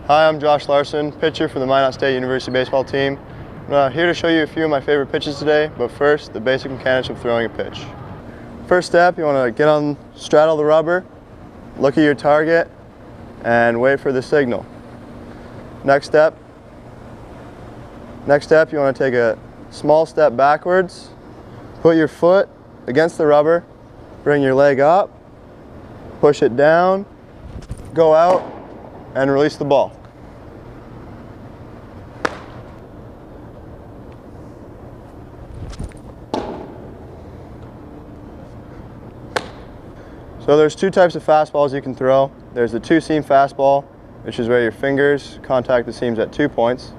Hi, I'm Josh Larsen, pitcher for the Minot State University baseball team. I'm here to show you a few of my favorite pitches today, but first, the basic mechanics of throwing a pitch. First step, you want to straddle the rubber, look at your target, and wait for the signal. Next step, you want to take a small step backwards, put your foot against the rubber, bring your leg up, push it down, go out, and release the ball. So there's two types of fastballs you can throw. There's the two-seam fastball, which is where your fingers contact the seams at 2 points.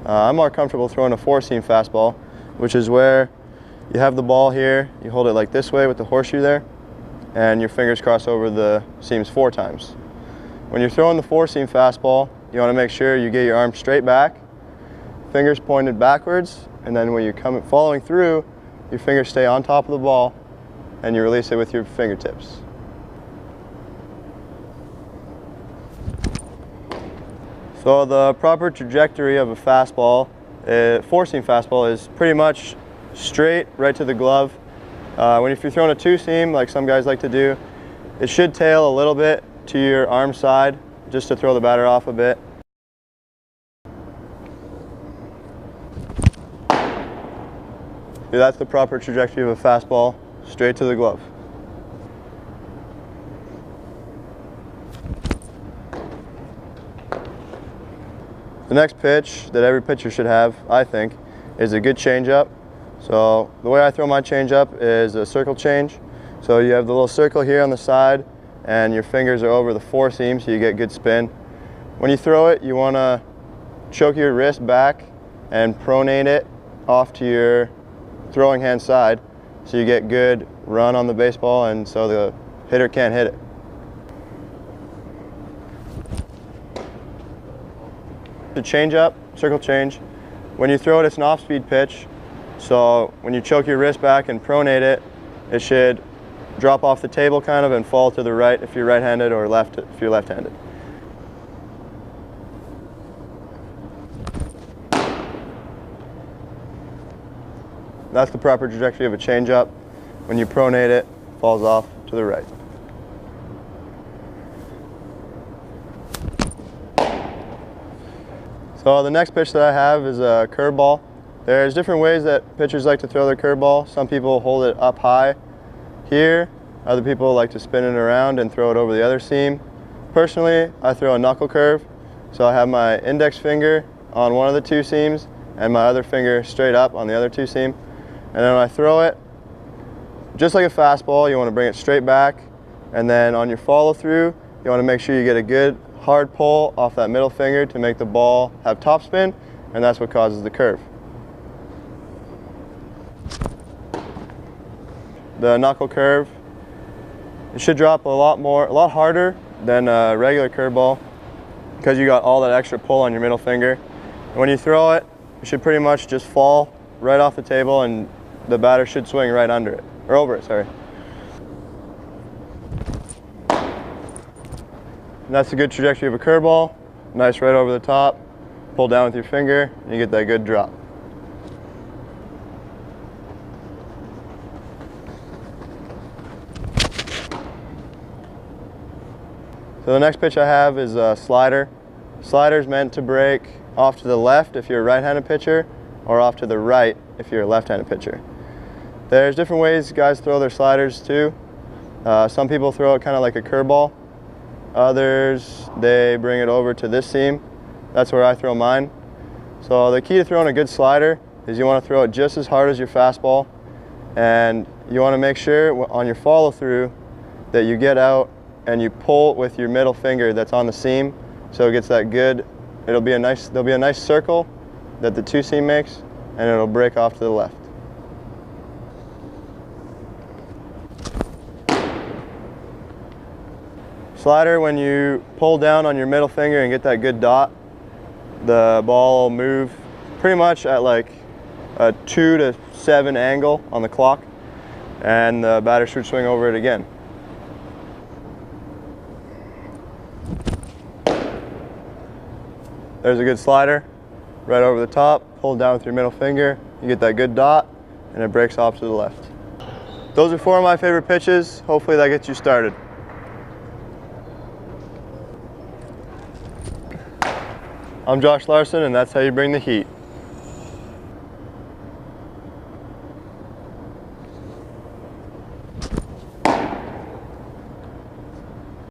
I'm more comfortable throwing a four-seam fastball, which is where you have the ball here, you hold it like this way with the horseshoe there, and your fingers cross over the seams 4 times. When you're throwing the four-seam fastball, you want to make sure you get your arm straight back, fingers pointed backwards, and then when you're following through, your fingers stay on top of the ball, and you release it with your fingertips. So the proper trajectory of a fastball, four-seam fastball, is pretty much straight right to the glove. If you're throwing a two-seam, like some guys like to do, it should tail a little bit to your arm side, just to throw the batter off a bit. That's the proper trajectory of a fastball, straight to the glove. The next pitch that every pitcher should have, I think, is a good changeup. So the way I throw my changeup is a circle change. So you have the little circle here on the side, and your fingers are over the four seams, so you get good spin. When you throw it, you want to choke your wrist back and pronate it off to your throwing hand side, so you get good run on the baseball, and so the hitter can't hit it. The changeup, circle change, when you throw it, it's an off-speed pitch. So when you choke your wrist back and pronate it, it should drop off the table kind of and fall to the right if you're right-handed, or left if you're left-handed. That's the proper trajectory of a changeup. When you pronate it, it falls off to the right. So the next pitch that I have is a curveball. There's different ways that pitchers like to throw their curveball. Some people hold it up high here. Other people like to spin it around and throw it over the other seam. Personally, I throw a knuckle curve. So I have my index finger on one of the two seams and my other finger straight up on the other two seam. And then when I throw it, just like a fastball, you want to bring it straight back. And then on your follow through, you want to make sure you get a good hard pull off that middle finger to make the ball have topspin, and that's what causes the curve. The knuckle curve, it should drop a lot harder than a regular curveball because you got all that extra pull on your middle finger. And when you throw it, it should pretty much just fall right off the table, and the batter should swing right under it, or over it, sorry. And that's a good trajectory of a curveball. Nice right over the top, pull down with your finger, and you get that good drop. So the next pitch I have is a slider. Slider is meant to break off to the left if you're a right-handed pitcher, or off to the right if you're a left-handed pitcher. There's different ways guys throw their sliders too. Some people throw it kind of like a curveball. Others, they bring it over to this seam. That's where I throw mine. So the key to throwing a good slider is you want to throw it just as hard as your fastball, and you want to make sure on your follow through that you get out and you pull with your middle finger that's on the seam, so it gets that good. There'll be a nice circle that the two seam makes, and it'll break off to the left. Slider, when you pull down on your middle finger and get that good dot, the ball will move pretty much at like a 2 to 7 angle on the clock, and the batter should swing over it again. There's a good slider, right over the top, hold down with your middle finger, you get that good dot, and it breaks off to the left. Those are 4 of my favorite pitches. Hopefully that gets you started. I'm Josh Larsen, and that's how you bring the heat.